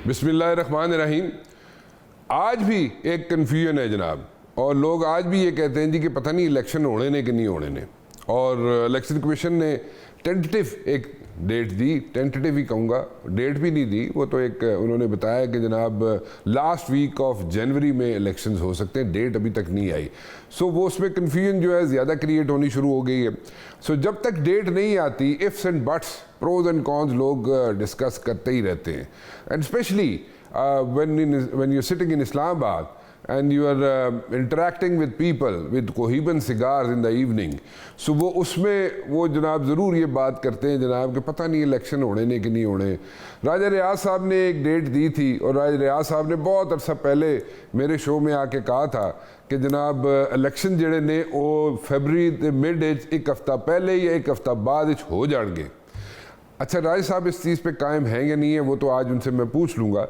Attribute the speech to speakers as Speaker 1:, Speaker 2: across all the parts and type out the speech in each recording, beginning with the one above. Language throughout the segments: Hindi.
Speaker 1: बिस्मिल्लाहिर्रहमानिर्रहीम। आज भी एक कन्फ्यूजन है जनाब, और लोग आज भी ये कहते हैं जी कि पता नहीं इलेक्शन होने ने कि नहीं होने ने। और इलेक्शन कमीशन ने टेंटेटिव एक डेट दी, टेंटेटिव ही कहूँगा, डेट भी नहीं दी, वो तो एक उन्होंने बताया कि जनाब लास्ट वीक ऑफ जनवरी में इलेक्शंस हो सकते हैं, डेट अभी तक नहीं आई। सो वो उसमें कन्फ्यूजन जो है ज़्यादा क्रिएट होनी शुरू हो गई है। सो जब तक डेट नहीं आती, ifs and buts, pros and cons लोग डिस्कस करते ही रहते हैं। And specially when you're sitting in Islamabad and you are interacting with people with Cohiban cigars in the evening, so वो उसमें वो जनाब ज़रूर ये बात करते हैं जनाब कि पता नहीं इलेक्शन होने ने कि नहीं होने। राजा रियाज साहब ने एक डेट दी थी, और राजा रियाज साहब ने बहुत अरसा पहले मेरे शो में आके कहा था कि जनाब इलेक्शन जड़े ने वो फरवरी के मिड एक हफ्ता पहले या एक हफ्ता बाद हो जाएंगे। अच्छा, राज साहब इस चीज़ पे कायम हैं या नहीं है वो तो आज उनसे मैं पूछ लूँगा।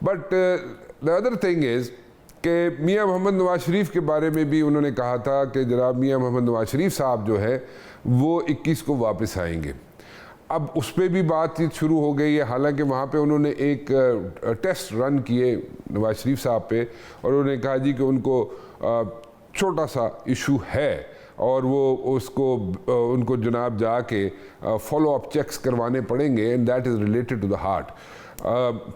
Speaker 1: But the other thing is कि मियाँ मोहम्मद नवाज शरीफ के बारे में भी उन्होंने कहा था कि जनाब मियाँ मोहम्मद नवाज शरीफ साहब जो है वो 21 को वापस आएंगे। अब उस पर भी बातचीत शुरू हो गई है, हालांकि वहाँ पे उन्होंने एक टेस्ट रन किए नवाज शरीफ साहब पे, और उन्होंने कहा जी कि उनको छोटा सा इशू है और वो उसको उनको जनाब जाके फॉलो अप चेक्स करवाने पड़ेंगे, and that is related to the heart.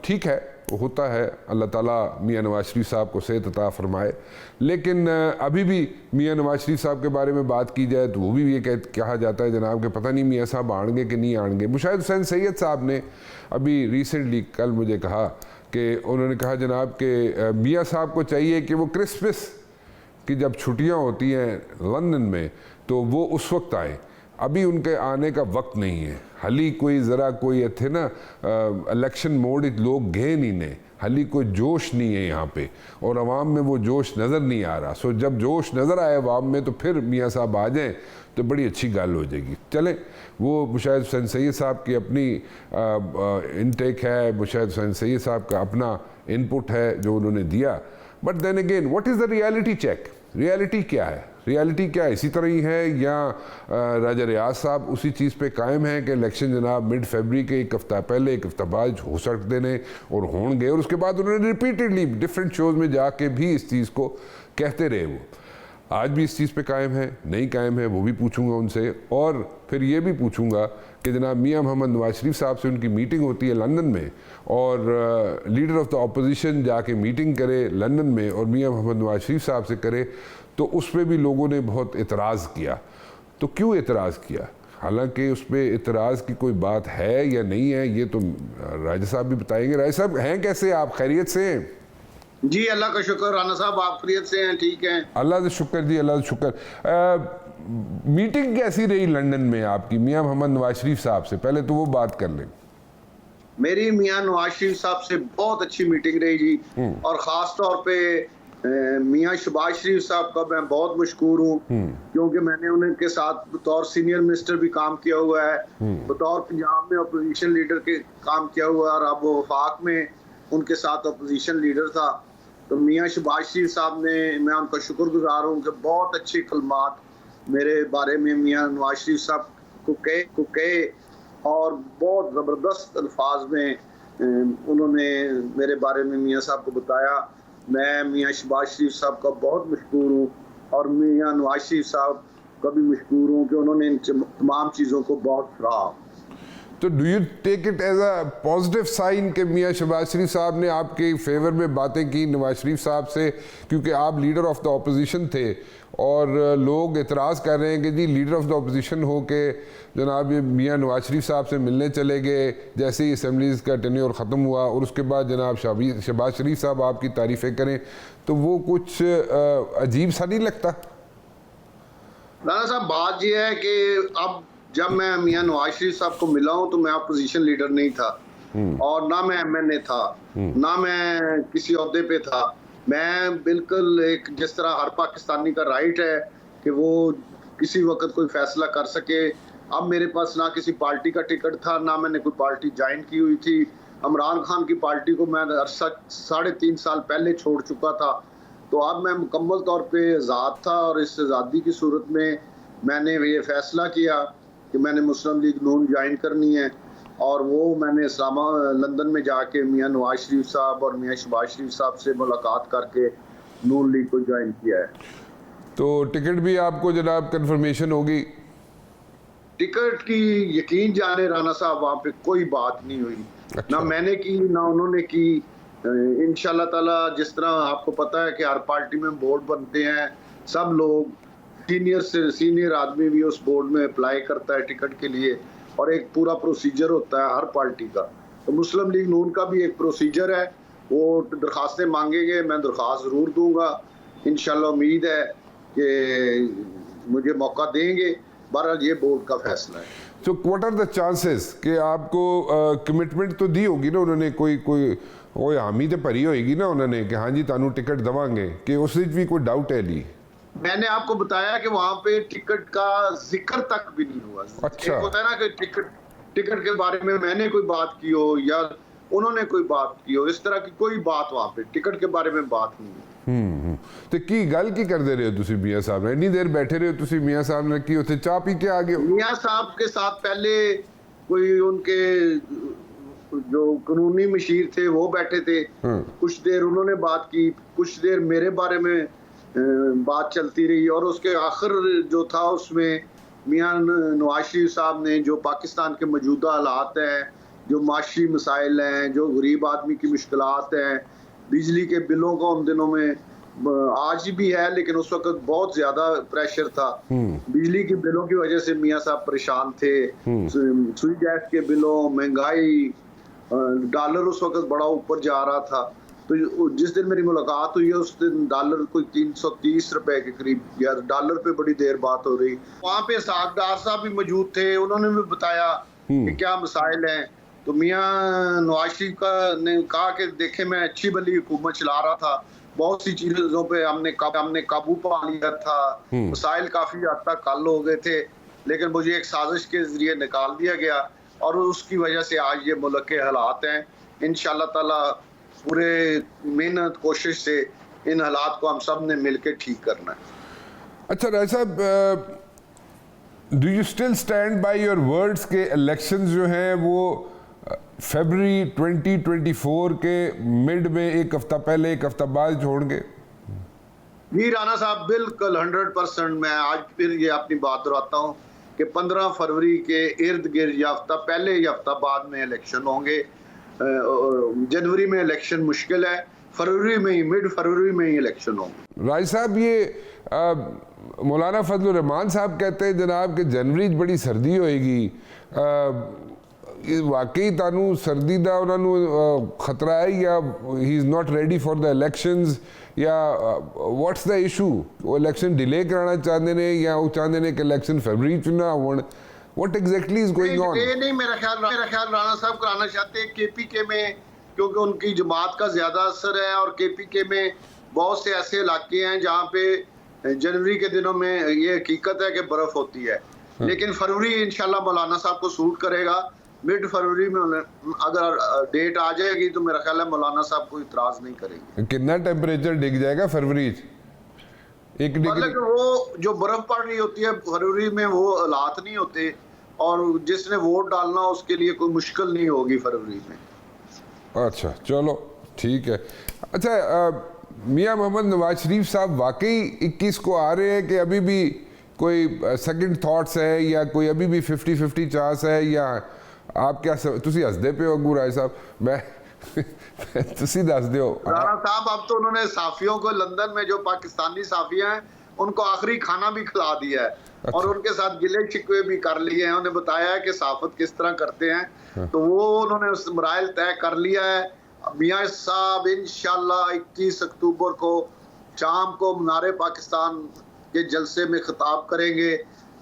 Speaker 1: ठीक है, वो होता है, अल्लाह ताला मियाँ नवाज शरीफ साहब को सेहत अता फरमाए। लेकिन अभी भी मियाँ नवाज शरीफ साहब के बारे में बात की जाए तो वो भी ये कहा जाता है जनाब कि पता नहीं मियाँ साहब आएंगे कि नहीं आएंगे। मुशाहिद हुसैन सैयद साहब ने अभी रिसेंटली कल मुझे कहा कि उन्होंने कहा जनाब कि मियाँ साहब को चाहिए कि वो क्रिसमस कि जब छुट्टियां होती हैं लंदन में तो वो उस वक्त आए, अभी उनके आने का वक्त नहीं है। हाली कोई ज़रा कोई थे ना इलेक्शन मोड लोग गए नहीं ने, हाली कोई जोश नहीं है यहाँ पे, और अवाम में वो जोश नज़र नहीं आ रहा। सो जब जोश नज़र आए अवाम में तो फिर मियाँ साहब आ जाएँ तो बड़ी अच्छी गल हो जाएगी। चले, वो मुशाहिद हुसैन सैयद साहब की अपनी इनटेक है, मुशाहिद हुसैन सैयद साहब का अपना इनपुट है जो उन्होंने दिया। But then again what is the reality check? Reality क्या है? रियलिटी क्या इसी तरह ही है या राजा रियाज साहब उसी चीज़ पे कायम है कि इलेक्शन जनाब मिड फरवरी के एक हफ्ता पहले एक हफ्ता बाद हो सकते हैं और होंगे, और उसके बाद उन्होंने रिपीटेडली डिफरेंट शोज़ में जाके भी इस चीज़ को कहते रहे। वो आज भी इस चीज़ पे कायम है, नहीं कायम है, वो भी पूछूंगा उनसे। और फिर ये भी पूछूंगा कि जनाब मियाँ मोहम्मद नवाज शरीफ साहब से उनकी मीटिंग होती है लंदन में, और लीडर ऑफ द अपोजिशन जाके मीटिंग करे लंदन में और मियाँ मोहम्मद नवाज शरीफ साहब से करे, तो उस पर भी लोगों ने बहुत एतराज़ किया। तो क्यों एतराज़ किया? हालांकि उस पर एतराज़ की कोई बात है या नहीं है ये तो राजा साहब भी बताएंगे। राजा साहब हैं कैसे, आप खैरियत से हैं?
Speaker 2: जी अल्लाह का शुक्र। राना साहब आप खैरियत से हैं? ठीक हैं,
Speaker 1: अल्लाह का शुक्र जी, अल्लाह का शुक्र। मीटिंग कैसी रही लंदन में आपकी मियाँ मोहम्मद नवाज शरीफ साहब से? पहले तो वो बात कर लें।
Speaker 2: मेरी मियाँ नवाज शरीफ साहब से बहुत अच्छी मीटिंग रही जी, और ख़ास तौर पे मियाँ शहबाज शरीफ साहब का मैं बहुत मशकूर हूँ, क्योंकि मैंने उनके साथ बतौर सीनियर मिनिस्टर भी काम किया हुआ है, बतौर पंजाब में अपोजिशन लीडर के काम किया हुआ है, और अब वो वफाक में उनके साथ अपोजिशन लीडर था। तो मियाँ शहबाज शरीफ साहब ने, मैं उनका शुक्रगुजार हूँ कि बहुत अच्छे कलमात मेरे बारे में मियाँ नवाज शरीफ साहब को कहे और बहुत ज़बरदस्त अल्फाज में उन्होंने मेरे बारे में मियाँ साहब को बताया। मैं मियाँ शहबाज शरीफ साहब का बहुत मशकूर हूँ, और मियाँ नवाज शरीफ साहब का भी मशकूर हूँ कि उन्होंने इन तमाम चीज़ों को बहुत सराहा।
Speaker 1: तो do you take it as a positive sign कि मियाँ शहबाज शरीफ साहब ने आपके फेवर में बातें की नवाज शरीफ साहब से, क्योंकि आप लीडर ऑफ द अपोजिशन थे और लोग एतराज़ कर रहे हैं कि जी लीडर ऑफ द अपोजिशन हो के जनाब मियाँ नवाज शरीफ साहब से मिलने चले गए जैसे ही असम्बलीज़ का टेन्योर ख़त्म हुआ, और उसके बाद जनाब शहबाज शरीफ साहब आपकी तारीफ़ें करें, तो वो कुछ अजीब सा नहीं लगता?
Speaker 2: राना साहब, बात यह है कि अब जब मैं मियाँ नवाज शरीफ साहब को मिला हूँ तो मैं अपोजिशन लीडर नहीं था, और ना मैं MNA था, ना मैं किसी ओहदे पे था। मैं बिल्कुल एक, जिस तरह हर पाकिस्तानी का राइट है कि वो किसी वक्त कोई फैसला कर सके, अब मेरे पास ना किसी पार्टी का टिकट था, ना मैंने कोई पार्टी ज्वाइन की हुई थी। इमरान खान की पार्टी को मैं 3.5 साल पहले छोड़ चुका था, तो अब मैं मुकम्मल तौर पे आज़ाद था, और इस आज़ादी की सूरत में मैंने ये फैसला किया कि मैंने मुस्लिम लीग नून ज्वाइन करनी है। और वो मैंने लंदन में जाके मियां नवाज शरीफ साहब और मियां शहबाज शरीफ साहब से मुलाकात करके नून लीग को ज्वाइन किया है।
Speaker 1: तो टिकट भी आपको जनाब कंफर्मेशन होगी?
Speaker 2: टिकट की यकीन जाने राना साहब, वहाँ पे कोई बात नहीं हुई।
Speaker 1: अच्छा।
Speaker 2: ना मैंने की ना उन्होंने की। इंशाल्लाह ताला, जिस तरह आपको पता है कि हर पार्टी में बोर्ड बनते हैं, सब लोग सीनियर से सीनियर आदमी भी उस बोर्ड में अप्लाई करता है टिकट के लिए, और एक पूरा प्रोसीजर होता है हर पार्टी का। तो मुस्लिम लीग नून का भी एक प्रोसीजर है, वो दरखास्तें मांगेंगे, मैं दरखास्त ज़रूर दूंगा। इंशाल्लाह उम्मीद है कि मुझे मौका देंगे। बहरहाल ये बोर्ड का फैसला है।
Speaker 1: तो व्हाट आर द चांसेस कि आपको कमिटमेंट तो दी होगी ना उन्होंने, कोई हामी तो भरी होएगी ना उन्होंने कि हाँ जी तानू टिकट देवांगे, कि उस भी कोई डाउट है नहीं?
Speaker 2: मैंने आपको बताया कि वहां पे टिकट का जिक्र तक भी नहीं हुआ।
Speaker 1: अच्छा।
Speaker 2: एक होता है ना कि टिकट के बारे में मैंने कोई बात की हो या उन्होंने कोई बात की हो, इस तरह की कोई बात वहां पे टिकट के बारे में बात नहीं है।
Speaker 1: तो की गल की करते रहे हो तुसी मियां साहब ने? इतनी देर बैठे रहे हो तुसी मियां साहब ने, की उसे चाह पी के आ गए?
Speaker 2: मियां साहब के साथ पहले कोई उनके जो कानूनी मशीर थे वो बैठे थे, कुछ देर उन्होंने बात की, कुछ देर मेरे बारे में बात चलती रही, और उसके आखिर जो था उसमें मियां नवाज शरीफ साहब ने जो पाकिस्तान के मौजूदा हालात हैं, जो माशी मसाइल हैं, जो गरीब आदमी की मुश्किलात हैं, बिजली के बिलों का उन दिनों में, आज भी है लेकिन उस वक्त बहुत ज्यादा प्रेशर था, बिजली के बिलों की वजह से मियां साहब परेशान थे, सुई गैस के बिलों, महंगाई, डॉलर उस वक्त बड़ा ऊपर जा रहा था। तो जिस दिन मेरी मुलाकात हुई है उस दिन डॉलर कोई 330 रुपए के करीब, या डॉलर पे बड़ी देर बात हो रही। वहाँ पे साहबदार साहब भी मौजूद थे, उन्होंने भी बताया कि क्या मसाइल हैं। तो मियां नवाज शरीफ ने कहा कि देखे मैं अच्छी भली हुकूमत चला रहा था, बहुत सी चीजों पे हमने काबू पा लिया था, मसाइल काफी हद तक हल हो गए थे, लेकिन मुझे एक साजिश के जरिए निकाल दिया गया, और उसकी वजह से आज ये मुल्क के हालात हैं। इंशाल्लाह ताला पूरे मेहनत कोशिश से इन हालात को हम सब ने मिलकर ठीक करना है।
Speaker 1: अच्छा राय साहब, do you still stand by your words के इलेक्शंस जो हैं वो फरवरी 2024 के मिड में, एक हफ्ता पहले एक हफ्ता बाद छोड़ेंगे?
Speaker 2: जी राना साहब, बिल्कुल 100%। मैं आज फिर ये अपनी बात दोहराता हूँ कि 15 फरवरी के इर्द गिर्द या हफ्ता पहले या हफ्ता बाद में इलेक्शन होंगे। जनवरी में इलेक्शन मुश्किल है, फरवरी में ही, मिड फरवरी में ही इलेक्शन होंगे।
Speaker 1: राय साहब, ये मौलाना फजल रहमान साहब कहते हैं जनाब कि जनवरी बड़ी सर्दी होएगी, वाकई तानू सर्दी का उन्होंने खतरा है, या he is not ready for the elections, या व्हाट्स द इशू? वो इलेक्शन डिले कराना चाहते हैं या वो चाहते हैं कि इलेक्शन फरवरी च ना हो? What exactly is going on?
Speaker 2: नहीं, मेरा ख्याल राणा साहब कराना चाहते हैं केपीके में, क्योंकि उनकी जमात का ज्यादा असर है, और केपीके में बहुत से ऐसे इलाके हैं जहाँ पे जनवरी के दिनों में ये हकीकत है कि बर्फ होती है। लेकिन फरवरी इंशाल्लाह मौलाना साहब को सूट करेगा। मिड फरवरी में अगर डेट आ जाएगी तो मेरा ख्याल है मौलाना साहब को इतराज नहीं करेंगे।
Speaker 1: कितना टेम्परेचर डिग जाएगा फरवरी? एक डिग्री?
Speaker 2: वो जो बर्फ पड़ रही होती है फरवरी में, वो हालात नहीं होते, और जिसने वोट डालना उसके लिए कोई मुश्किल नहीं होगी फरवरी में।
Speaker 1: अच्छा, चलो ठीक है। अच्छा, मियां मोहम्मद नवाज शरीफ साहब वाकई 21 को आ रहे हैं कि अभी भी कोई सेकंड थॉट्स है, या कोई अभी भी 50-50 चांस है, या आप क्या तुसी हसदे पे हो राय साहब? मैं तुसी दस दो
Speaker 2: राणा साहब। अब तो उन्होंने साफियों को लंदन में, जो पाकिस्तानी साफियां हैं, उनको आखिरी खाना भी खिला दिया है। अच्छा। और उनके साथ गिले शिकवे भी कर लिए हैं। उन्हें बताया है कि साफत किस तरह करते हैं। हाँ। तो वो उन्होंने उस मराइल तय कर लिया है। मियां साहब इंशाल्लाह 21 अक्टूबर को शाम को मनारे पाकिस्तान के जलसे में खिताब करेंगे,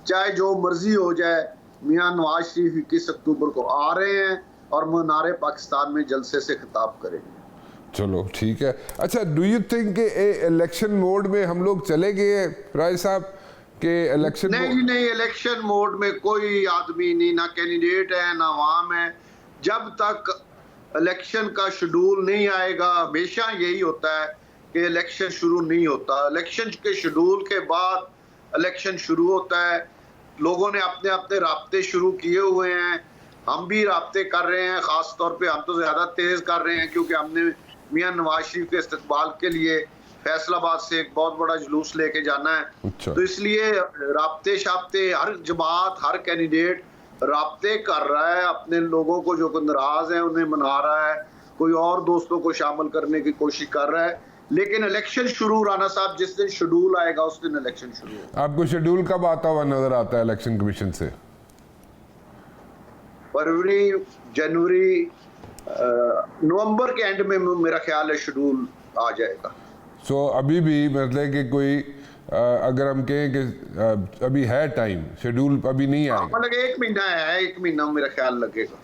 Speaker 2: चाहे जो मर्जी हो जाए। मियां नवाज शरीफ 21 अक्टूबर को आ रहे हैं और मनारे पाकिस्तान में जलसे से खिताब करेंगे।
Speaker 1: चलो ठीक है। अच्छा, do you think election mode में हम लोग चले गए राय साहब के? इलेक्शन
Speaker 2: नहीं, इलेक्शन मोड में कोई आदमी नहीं, ना कैंडिडेट है ना अवाम है। जब तक इलेक्शन का शेड्यूल नहीं आएगा, हमेशा यही होता है कि इलेक्शन शुरू नहीं होता। इलेक्शन के शेड्यूल के बाद इलेक्शन शुरू होता है। लोगों ने अपने अपने राब्ते शुरू किए हुए हैं। हम भी राब्ते कर रहे हैं, खास तौर पे हम तो ज्यादा तेज कर रहे हैं क्योंकि हमने मियां नवाज शरीफ के इस्तकबाल के लिए फैसलाबाद से एक बहुत बड़ा जुलूस लेके जाना है।
Speaker 1: अच्छा।
Speaker 2: तो इसलिए राब्ते शाब्ते हर जमात, हर कैंडिडेट राब्ते कर रहा है, अपने लोगों को जो नाराज है उन्हें मना रहा है, कोई और दोस्तों को शामिल करने की कोशिश कर रहा है। लेकिन इलेक्शन शुरू, राना साहब, जिस दिन शेड्यूल आएगा उस दिन इलेक्शन शुरू होगा।
Speaker 1: आपको शेड्यूल कब आता हुआ नजर आता है इलेक्शन कमीशन से?
Speaker 2: फरवरी, जनवरी, नवंबर के एंड में मेरा ख्याल है शेड्यूल आ जाएगा।
Speaker 1: सो अभी भी मतलब कि कोई अगर हम कहें कि अभी है टाइम, शेड्यूल अभी नहीं आएगा,
Speaker 2: मतलब 1 महीना है, 1 महीना मेरा ख्याल लगेगा।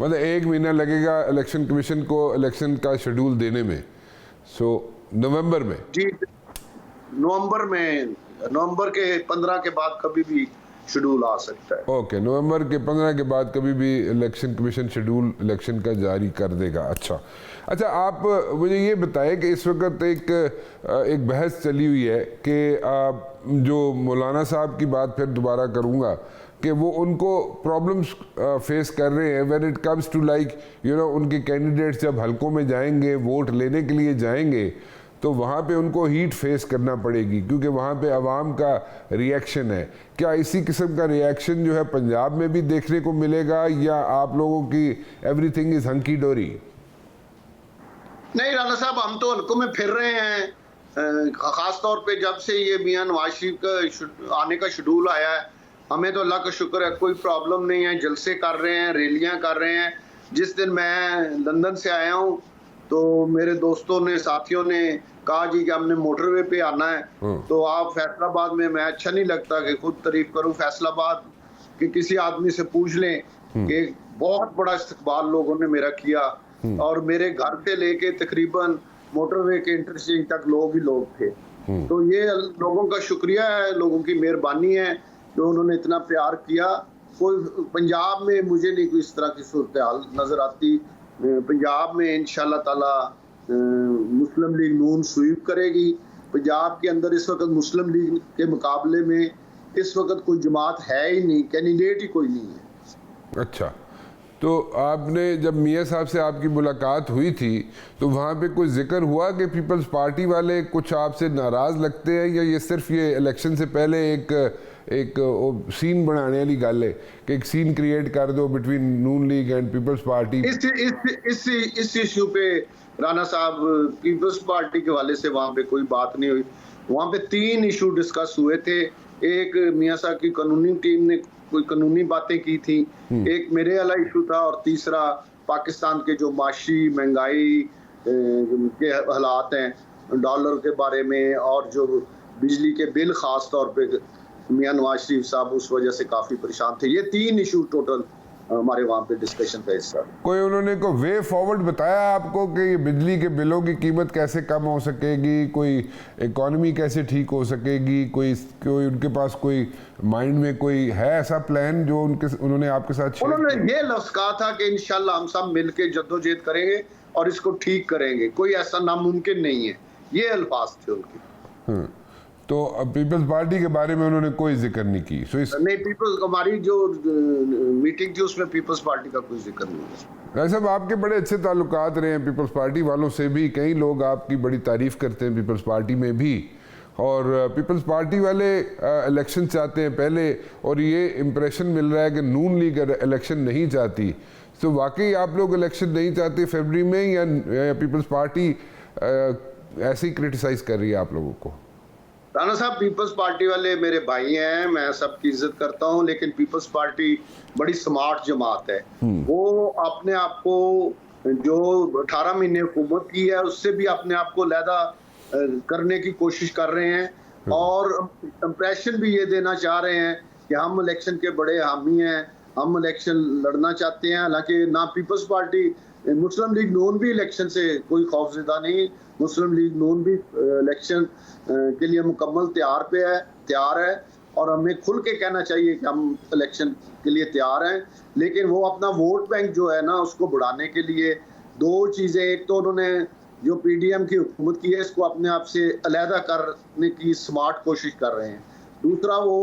Speaker 1: मतलब 1 महीना लगेगा इलेक्शन कमीशन को इलेक्शन का शेड्यूल देने में। सो नवंबर में
Speaker 2: जी, नवंबर के 15 के बाद कभी भी शेड्यूल आ सकता है।
Speaker 1: ओके, नवंबर के 15 के बाद कभी भी इलेक्शन कमीशन शेड्यूल इलेक्शन का जारी कर देगा। अच्छा, आप मुझे ये बताएं कि इस वक्त एक बहस चली हुई है कि जो मौलाना साहब की बात फिर दोबारा करूँगा कि वो उनको प्रॉब्लम्स फेस कर रहे हैं when it comes to like उनके कैंडिडेट्स जब हलकों में जाएंगे, वोट लेने के लिए जाएंगे, तो वहाँ पे उनको हीट फेस करना पड़ेगी क्योंकि वहाँ पे अवाम का रिएक्शन है। क्या इसी किस्म का रिएक्शन जो है पंजाब में भी देखने को मिलेगा या आप लोगों की एवरीथिंग इज हंकी डोरी?
Speaker 2: नहीं राना साहब, हम तो हलकों में फिर रहे हैं, खास तौर पे जब से ये मियां नवाज शरीफ का आने का शेड्यूल आया है। हमें तो अल्लाह का शुक्र है, कोई प्रॉब्लम नहीं है, जलसे कर रहे हैं, रैलियां कर रहे हैं। जिस दिन मैं लंदन से आया हूँ तो मेरे दोस्तों ने, साथियों ने कहा जी कि हमने मोटरवे पे आना है, तो आप फैसलाबाद में, मैं अच्छा नहीं लगता कि खुद तारीफ करूं, फैसलाबाद कि किसी आदमी से पूछ लें कि बहुत बड़ा इस्तकबाल लोगों ने मेरा किया और मेरे घर से लेके तकरीबन मोटरवे के इंटरचेंज तक लोग ही लोग थे। तो ये लोगों का शुक्रिया है, लोगों की मेहरबानी है जो उन्होंने इतना प्यार किया। कोई पंजाब में मुझे नहीं कोई इस तरह की सूरत हाल नजर आती। पंजाब में इंशाल्लाह ताला मुस्लिम लीग नून स्वीप करेगी। पंजाब के अंदर इस वक्त मुस्लिम लीग के मुकाबले में इस वक्त कोई जमात है ही नहीं, कैंडिडेट ही कोई नहीं है।
Speaker 1: अच्छा, तो आपने जब मियाँ साहब से आपकी मुलाकात हुई थी तो वहाँ पे कोई जिक्र हुआ कि पीपल्स पार्टी वाले कुछ आपसे नाराज़ लगते हैं या ये सिर्फ ये इलेक्शन से पहले एक सीन बनाने वाली गल है कि एक सीन क्रिएट कर दो बिटवीन नून लीग एंड पीपल्स पार्टी?
Speaker 2: इस इशू पे राना साहब, पीपल्स पार्टी के वाले से वहाँ पे कोई बात नहीं हुई। वहाँ पे 3 इशू डिस्कस हुए थे। एक मियाँ साहब की कानूनी टीम ने कोई कानूनी बातें की थी, एक मेरे वाला इशू था, और तीसरा पाकिस्तान के जो माशी महंगाई के हालात हैं, डॉलर के बारे में, और जो बिजली के बिल खास तौर पे मियां नवाज शरीफ साहब उस वजह से काफी परेशान थे। ये 3 इशू टोटल हमारे वहाँ पे डिस्कशन का हिस्सा।
Speaker 1: कोई उन्होंने को वे फॉरवर्ड बताया आपको कि ये बिजली के बिलों की कीमत कैसे कम हो सकेगी, कोई इकोनॉमी कैसे ठीक हो सकेगी, कोई उनके पास कोई माइंड में कोई है ऐसा प्लान जो उन्होंने आपके साथ?
Speaker 2: उन्होंने ये लफ्ज कहा था कि इंशाल्लाह हम सब मिलके जद्दोजहद करेंगे और इसको ठीक करेंगे, कोई ऐसा नामुमकिन नहीं है, ये अल्फाज थे उनके।
Speaker 1: तो पीपल्स पार्टी के बारे में उन्होंने कोई जिक्र नहीं की?
Speaker 2: नहीं, पीपल्स, हमारी जो मीटिंग थी उसमें पीपल्स पार्टी का कोई जिक्र नहीं है।
Speaker 1: वैसे आपके बड़े अच्छे ताल्लुकात रहे हैं पीपल्स पार्टी वालों से भी, कई लोग आपकी बड़ी तारीफ करते हैं पीपल्स पार्टी में भी, और पीपल्स पार्टी वाले इलेक्शन चाहते हैं पहले, और ये इम्प्रेशन मिल रहा है कि नून लीग इलेक्शन नहीं चाहती। तो वाकई आप लोग इलेक्शन नहीं चाहते फरवरी में, या पीपल्स पार्टी ऐसे ही क्रिटिसाइज कर रही है आप लोगों को?
Speaker 2: राना साहब, पीपल्स पार्टी वाले मेरे भाई हैं, मैं सबकी इज्जत करता हूं, लेकिन पीपल्स पार्टी बड़ी स्मार्ट जमात है। वो अपने आप को, जो 18 महीने हुकूमत की है उससे भी अपने आप को लैदा करने की कोशिश कर रहे हैं, और इंप्रेशन भी ये देना चाह रहे हैं कि हम इलेक्शन के बड़े हामी हैं, हम इलेक्शन लड़ना चाहते हैं। हालांकि ना पीपल्स पार्टी, मुस्लिम लीग नून भी इलेक्शन से कोई खौफजदा नहीं, मुस्लिम लीग नून भी इलेक्शन के लिए मुकम्मल तैयार है, और हमें खुल के कहना चाहिए कि हम इलेक्शन के लिए तैयार हैं। लेकिन वो अपना वोट बैंक जो है ना उसको बढ़ाने के लिए 2 चीज़ें, एक तो उन्होंने जो पीडीएम की हुकूमत की है इसको अपने आप से अलहदा करने की स्मार्ट कोशिश कर रहे हैं, दूसरा वो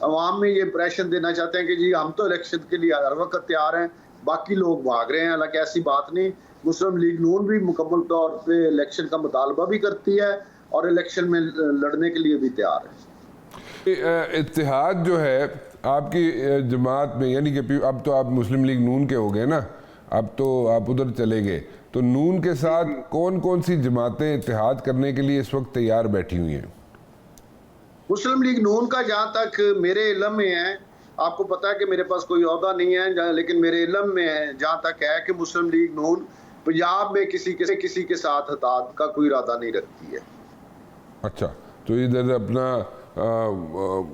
Speaker 2: अवाम में ये इंप्रेशन देना चाहते हैं कि जी हम तो इलेक्शन के लिए हर वक्त तैयार हैं, बाकी लोग भाग रहे हैं। हालांकि ऐसी बात नहीं, मुस्लिम लीग नून भी मुकम्मल तौर पे इलेक्शन का मुतालबा भी करती है और इलेक्शन में लड़ने के लिए भी तैयार है।
Speaker 1: इत्तेहाद जो है आपकी जमात में, यानी कि अब तो आप मुस्लिम लीग नून के हो गए ना, अब तो आप उधर चले गए, तो नून के साथ कौन कौन सी जमातें इत्तेहाद करने के लिए इस वक्त तैयार बैठी हुई हैं?
Speaker 2: मुस्लिम लीग नून का जहाँ तक मेरे इल्म में है, आपको पता है कि मेरे पास कोई ओहदा नहीं है, लेकिन मेरे इल्म में है जहाँ तक है कि मुस्लिम लीग नून पंजाब में किसी के साथ इत्तेहाद का कोई इरादा नहीं रखती है।
Speaker 1: अच्छा, तो इधर अपना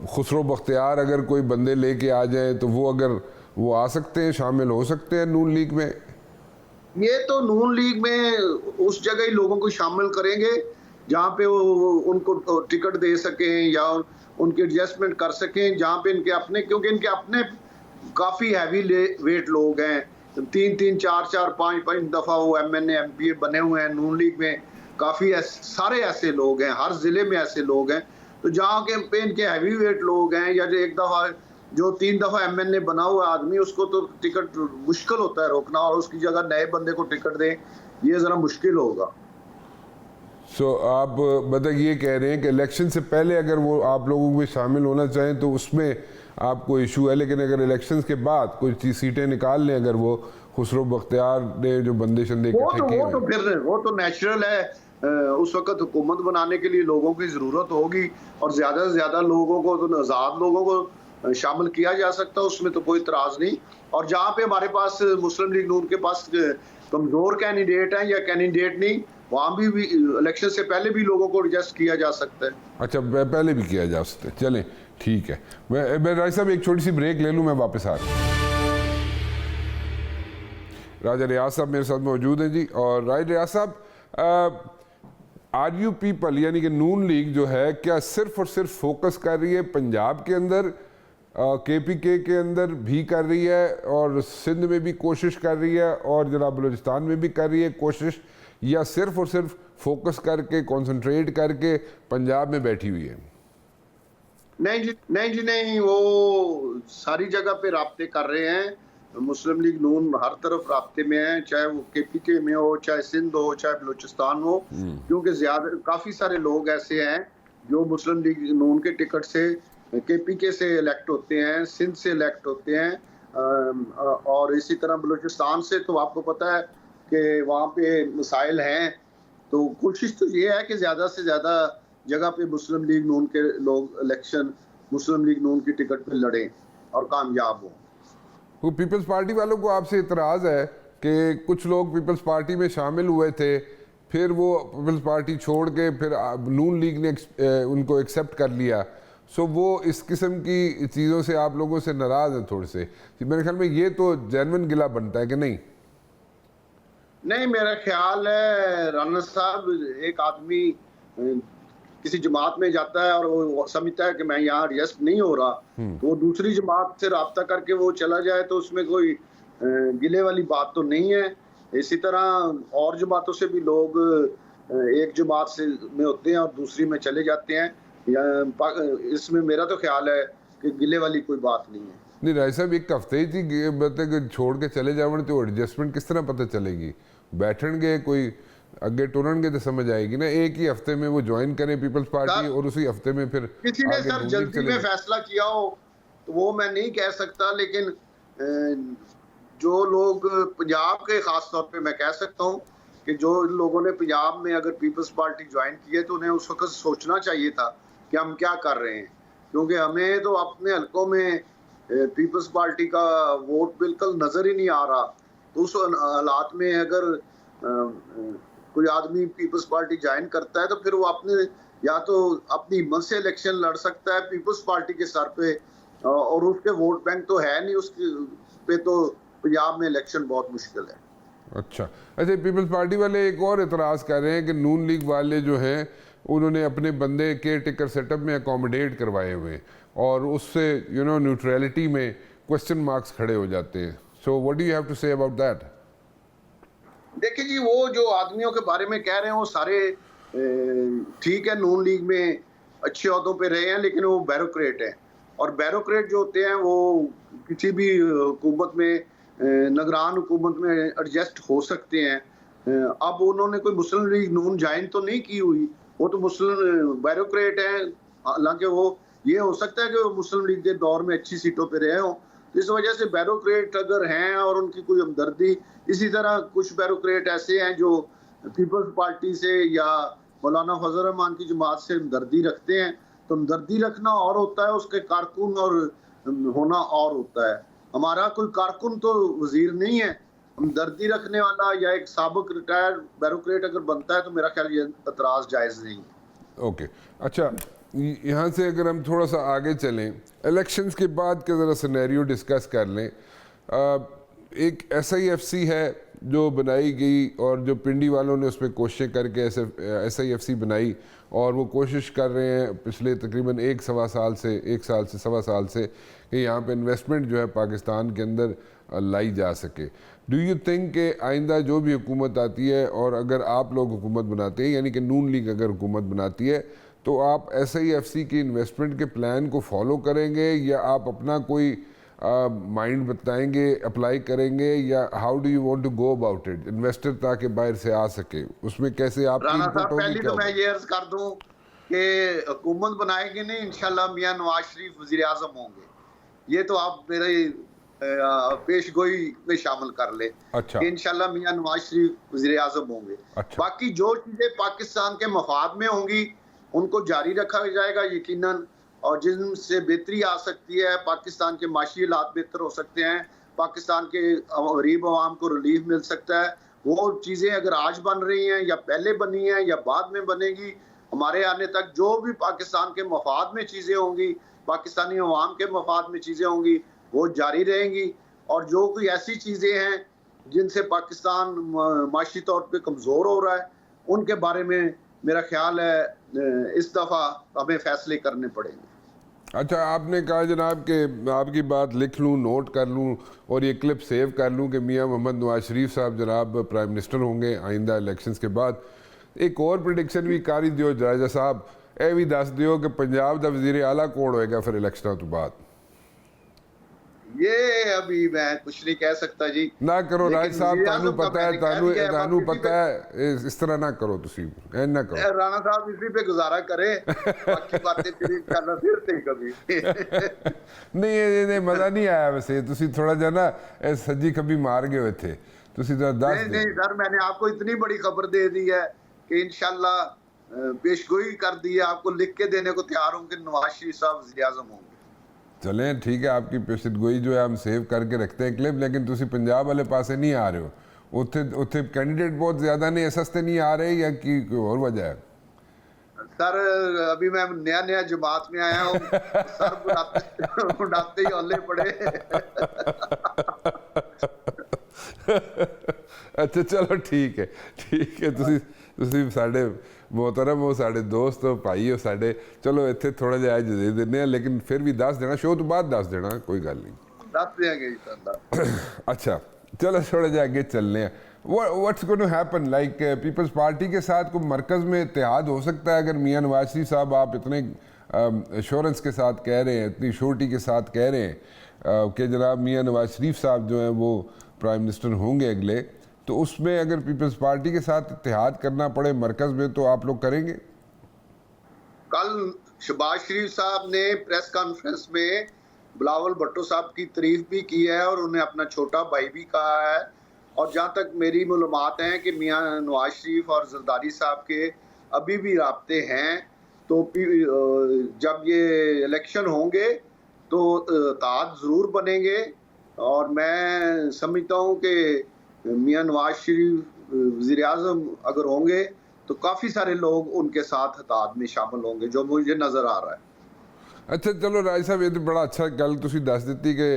Speaker 1: खुसरो बख्तियार अगर कोई बंदे लेके आ जाए तो वो अगर वो आ सकते हैं, शामिल हो सकते हैं नून लीग में?
Speaker 2: ये तो नून लीग में उस जगह ही लोगों को शामिल करेंगे जहाँ पे वो उनको टिकट दे सकें या उनकी एडजस्टमेंट कर सकें, जहाँ पे इनके अपने, क्योंकि इनके अपने काफ़ी हैवी वेट लोग हैं, 3-3, 4-4, 5-5 दफ़ा वो MNA MPA बने हुए हैं नून लीग में। काफ़ी सारे ऐसे लोग हैं, हर ज़िले में ऐसे लोग हैं। तो जहाँ के पे इनके हैवी वेट लोग हैं, या जो एक दफ़ा जो 3 दफ़ा MNA बना हुआ आदमी, उसको तो टिकट मुश्किल होता है रोकना, और उसकी जगह नए बंदे को टिकट दें, ये ज़रा मुश्किल होगा।
Speaker 1: सो आप मतलब ये कह रहे हैं कि इलेक्शन से पहले अगर वो आप लोगों को शामिल होना चाहें तो उसमें आपको इशू है, लेकिन अगर इलेक्शन के बाद कोई सीटें निकाल लें, अगर वो खुसरो बख्तियार ने जो बंदे शंदे इकट्ठे किए,
Speaker 2: वो तो नेचुरल है। उस वक्त हुकूमत बनाने के लिए लोगों की ज़रूरत होगी, और ज़्यादा से ज़्यादा लोगों को, तो आज़ाद लोगों को शामिल किया जा सकता है, उसमें तो कोई इतराज़ नहीं। और जहाँ पे हमारे पास मुस्लिम लीग नून के पास कमज़ोर कैंडिडेट हैं या कैंडिडेट नहीं, वहाँ भी इलेक्शन से पहले भी लोगों को एडजस्ट किया जा सकता है।
Speaker 1: अच्छा, पहले भी किया जा सकता है। चलें, ठीक है। मैं राज साहब एक छोटी सी ब्रेक ले लूँ, मैं वापस आ रहा हूँ। राजा रियाज साहब मेरे साथ मौजूद हैं जी। और राजा रियाज साहब, आरयू पीपल यानी कि नून लीग जो है, क्या सिर्फ और सिर्फ फोकस कर रही है पंजाब के अंदर, KPK के अंदर भी कर रही है, और सिंध में भी कोशिश कर रही है, और जनाब बलूचिस्तान में भी कर रही है कोशिश, या सिर्फ और सिर्फ फोकस करके, कंसंट्रेट करके पंजाब में बैठी हुई है?
Speaker 2: नहीं जी, वो सारी जगह पे राब्ते कर रहे हैं। मुस्लिम लीग नून हर तरफ राब्ते में है, चाहे वो KPK में हो, चाहे सिंध हो, चाहे बलूचिस्तान हो, क्योंकि काफ़ी सारे लोग ऐसे हैं जो मुस्लिम लीग नून के टिकट से KPK से इलेक्ट होते हैं, सिंध से इलेक्ट होते हैं, और इसी तरह बलूचिस्तान से। तो आपको पता है कि वहाँ पे मसाइल हैं, तो कोशिश तो ये है कि ज़्यादा से ज़्यादा जगह पे मुस्लिम लीग नून के लोग इलेक्शन मुस्लिम लीग नून की टिकट पे लड़ें और कामयाब हों।
Speaker 1: वो पीपल्स पार्टी वालों को आपसे इतराज़ है कि कुछ लोग पीपल्स पार्टी में शामिल हुए थे, फिर वो पीपल्स पार्टी छोड़ के फिर नून लीग ने उनको एक्सेप्ट कर लिया। सो वो इस किस्म की चीज़ों से आप लोगों से नाराज़ हैं थोड़े से। मेरे ख्याल में ये तो जेन्युइन गिला बनता है कि नहीं?
Speaker 2: नहीं, मेरा ख्याल है राना साहब, एक आदमी किसी जमात में जाता है और वो समझता है कि मैं यहाँ एडजस्ट नहीं हो रहा, तो वो दूसरी जमात से राब्ता करके वो चला जाए, तो उसमें कोई गिले वाली बात तो नहीं है। इसी तरह और जमातों से भी लोग एक जमात से में होते हैं और दूसरी में चले जाते हैं, या इसमें मेरा तो ख्याल है कि गिले वाली कोई बात नहीं है।
Speaker 1: नहीं राय साहब, एक हफ्ते ही थी मतलब छोड़ के चले जावन, तो एडजस्टमेंट किस तरह पता चलेगी? बैठणगे कोई अगे टुरनगे तो समझ आएगी ना। एक ही हफ्ते में वो ज्वाइन करें पीपल्स पार्टी और उसी हफ्ते में फिर
Speaker 2: किसी ने सर जल्दी में फैसला किया हो तो वो मैं नहीं कह सकता, लेकिन जो लोग पंजाब के, खास तौर पे मैं कह सकता हूँ कि जो लोगों ने पंजाब में अगर पीपल्स पार्टी ज्वाइन की है, तो उन्हें उस वक्त सोचना चाहिए था कि हम क्या कर रहे हैं, क्योंकि हमें तो अपने हलकों में पीपल्स पार्टी का वोट बिल्कुल नजर ही नहीं आ रहा। तो उस हालात में अगर कोई आदमी पीपल्स पार्टी ज्वाइन करता है, तो फिर वो अपने या तो अपनी हिम्मत से इलेक्शन लड़ सकता है पीपल्स पार्टी के सर पे, और उसके वोट बैंक तो है नहीं उसके पे, तो पंजाब में इलेक्शन बहुत मुश्किल है।
Speaker 1: अच्छा, पीपल्स पार्टी वाले एक और एतराज़ कर रहे हैं कि नून लीग वाले जो हैं उन्होंने अपने बंदे केयर टेकर सेटअप में अकोमोडेट करवाए हुए, और उससे न्यूट्रलिटी में क्वेश्चन मार्क्स खड़े हो जाते हैं। So what do you have to say about that?
Speaker 2: देखिए जी, वो जो आदमियों के बारे में कह रहे हैं वो सारे ठीक है, नून लीग में अच्छे ओहदों पे रहे हैं, लेकिन वो ब्यूरोक्रेट हैं और ब्यूरोक्रेट जो होते हैं वो किसी भी हुकूमत में, निगरान हुकूमत में एडजस्ट हो सकते हैं। अब उन्होंने कोई मुस्लिम लीग नून ज्वाइन तो नहीं की हुई, वो तो मुस्लिम ब्यूरोक्रेट हैं। हालांकि वो ये हो सकता है कि वो मुस्लिम लीग के दौर में अच्छी सीटों पे रहे हों, तो इस वजह से ब्यूरोक्रेट अगर हैं और उनकी कोई हमदर्दी, इसी तरह कुछ ब्यूरोक्रेट ऐसे हैं जो पीपल्स पार्टी से या मौलाना फजल रहमान की जमात से हमदर्दी रखते हैं। तो हमदर्दी रखना और होता है, उसके कारकुन और होना और होता है। हमारा कोई कारकुन तो वजीर नहीं है, हमदर्दी रखने वाला या एक साबिक रिटायर्ड ब्यूरोक्रेट अगर बनता है तो मेरा ख्याल ये एतराज़ जायज़ नहीं है।
Speaker 1: ओके, अच्छा, यहाँ से अगर हम थोड़ा सा आगे चलें, इलेक्शंस के बाद का ज़रा सिनेरियो डिस्कस कर लें। एक SIFC है जो बनाई गई और जो पिंडी वालों ने उस पर कोशिशें करके SIFC बनाई, और वो कोशिश कर रहे हैं पिछले तकरीबन 1 साल से सवा साल से कि यहाँ पे इन्वेस्टमेंट जो है पाकिस्तान के अंदर लाई जा सके। डू यू थिंक कि आइंदा जो भी हुकूमत आती है, और अगर आप लोग हुकूमत बनाते हैं, यानी कि नून लीग अगर हुकूमत बनाती है, तो आप SIFC की इन्वेस्टमेंट के प्लान को फॉलो करेंगे या आप अपना कोई माइंड बताएंगे, अप्लाई करेंगे, या how do you want to go about it? Investor ताकि बाहर से आ सके, उसमें कैसे आप
Speaker 2: राना साहब, पहले तो मैं ये अर्ज कर दूं कि हुकूमत बनाएंगे नहीं, इंशाल्लाह मियां नवाज शरीफ वजीर आजम होंगे। ये तो आप मेरे पेशगोई में शामिल कर ले।
Speaker 1: अच्छा,
Speaker 2: इंशाल्लाह मियां नवाज शरीफ वजीर आजम होंगे।
Speaker 1: अच्छा,
Speaker 2: बाकी जो चीजें पाकिस्तान के मफाद में होंगी उनको जारी रखा जाएगा यकीनन, और जिनसे बेहतरी आ सकती है, पाकिस्तान के माशी हालात बेहतर हो सकते हैं, पाकिस्तान के गरीब आवाम को रिलीफ मिल सकता है, वो चीज़ें अगर आज बन रही हैं या पहले बनी हैं या बाद में बनेगी, हमारे आने तक जो भी पाकिस्तान के मफाद में चीज़ें होंगी, पाकिस्तानी अवाम के मफाद में चीज़ें होंगी, वो जारी रहेंगी। और जो कोई ऐसी चीज़ें हैं जिनसे पाकिस्तान माशी तौर पर कमज़ोर हो रहा है, उनके बारे में मेरा ख्याल है इस दफ़ा हमें फैसले करने पड़ेंगे।
Speaker 1: अच्छा, आपने कहा जनाब कि आपकी बात लिख लूँ, नोट कर लूँ और ये क्लिप सेव कर लूँ कि मियां मोहम्मद नवाज शरीफ साहब जनाब प्राइम मिनिस्टर होंगे आइंदा इलेक्शंस के बाद। एक और प्रिडिक्शन भी कारी दियो जायजा साहब, ये भी दस दियो कि पंजाब का वजीर आला कौन होएगा फिर इलेक्शनों तो बाद?
Speaker 2: ये अभी मैं कुछ नहीं कह सकता जी।
Speaker 1: ना करो राज साहब, तानू पता है, तानू पता है, इस तरह ना करो, तुसी ना करो।
Speaker 2: राणा साहब इसी पे गुजारा करे, बाकी बातें फिर इंशाल्लाह फिर से कभी।
Speaker 1: नहीं ये मजा नहीं आया वैसे, तुसी थोड़ा जा ना सज्जी कभी मार गए हुए थे, तुसी जरा दस।
Speaker 2: नहीं सर, मैंने आपको इतनी बड़ी खबर दे दी है कि इंशाल्लाह पेशगोई कर दी है, आपको लिख के देने को तैयार हूँ कि नवाज शरीफ साहब वज़ीर आज़म होंगे।
Speaker 1: चलें ठीक है, आपकी पेशगोई जो है हम सेव करके रखते हैं क्लिप, लेकिन तुसी पंजाब वाले पासे नहीं आ रहे हो, उत्थे कैंडिडेट बहुत ज़्यादा ने सस्ते नहीं आ रहे, या कि कोई और वजह है? सर
Speaker 2: अभी मैं नया जमात में आया हूँ, सर बुढ़ाते ही ओले पड़े।
Speaker 1: अच्छा चलो ठीक है तुसी साडे मोहतरम हो, साडे दोस्त हो, भाई हो साडे, चलो इत्थे थोड़ा जिहा दे दिंदे हैं, लेकिन फिर भी दस देना, शो तो बाद दस देना, कोई गल नहीं,
Speaker 2: दस देंगे।
Speaker 1: अच्छा चलो थोड़ा जिहा अगे चलने हैं। What's going to happen, like Peoples Party के साथ कोई मरकज़ में इत्तेहाद हो सकता है? अगर मियां नवाज शरीफ साहब आप इतने एश्योरेंस के साथ कह रहे हैं, इतनी श्योरिटी के साथ कह रहे हैं कि जनाब मियां नवाज शरीफ साहब जो हैं वो प्राइम मिनिस्टर होंगे अगले, तो उसमें अगर पीपल्स पार्टी के साथ इत्तेहाद करना पड़े मरकज़ में, तो आप लोग करेंगे?
Speaker 2: कल शहबाज शरीफ साहब ने प्रेस कॉन्फ्रेंस में बिलावल भुट्टो साहब की तारीफ भी की है और उन्हें अपना छोटा भाई भी कहा है, और जहाँ तक मेरी मालूमात हैं कि मियां नवाज शरीफ और जरदारी साहब के अभी भी राब्ते हैं, तो जब ये इलेक्शन होंगे तो ताद ज़रूर बनेंगे। और मैं समझता हूँ कि मियां नवाज शरीफ वज़ीर आज़म अगर होंगे तो काफ़ी सारे लोग उनके साथ हताद में शामिल होंगे, जो मुझे नज़र आ रहा है।
Speaker 1: अच्छा चलो राज साहब, ये तो बड़ा अच्छा गल तुसी दस दी कि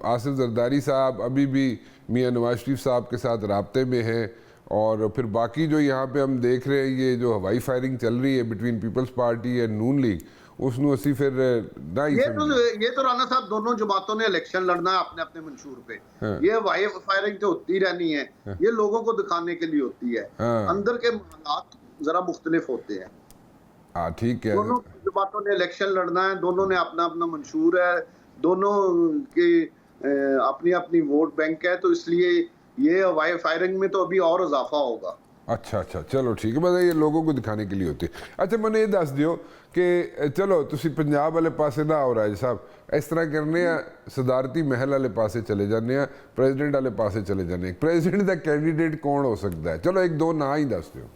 Speaker 1: आसिफ जरदारी साहब अभी भी मियां नवाज शरीफ साहब के साथ राब्ते में हैं, और फिर बाकी जो यहाँ पे हम देख रहे हैं ये जो हवाई फायरिंग चल रही है बिटवीन पीपल्स पार्टी एंड नून लीग, उसनों असी फिर ना ही
Speaker 2: ये तो राना साहब दोनों जमातों ने इलेक्शन लड़ना है अपने अपने मंशूर पे। हाँ। ये हवाई फायरिंग तो होती रहनी है। हाँ। ये लोगों को दिखाने के लिए होती है। हाँ। अंदर के हालात जरा मुख्तलिफ होते हैं।
Speaker 1: हाँ ठीक है।
Speaker 2: दोनों जमातों ने इलेक्शन लड़ना है, दोनों ने अपना अपना मंशूर है, दोनों की अपनी अपनी वोट बैंक है, तो इसलिए ये हवाई फायरिंग में तो अभी और इजाफा होगा।
Speaker 1: अच्छा अच्छा चलो ठीक है, मतलब ये लोगों को दिखाने के लिए होती है। अच्छा मैंने ये दस दियो कि चलो तुसी पंजाब वाले पासे ना आओ राज साहब, इस तरह करने आ सदारती महल वाले पासे चले जाने आ, प्रेजिडेंट वाले पासे चले जाने। प्रेजिडेंट का कैंडीडेट कौन हो सकता है? चलो एक दो ना ही दस दियो।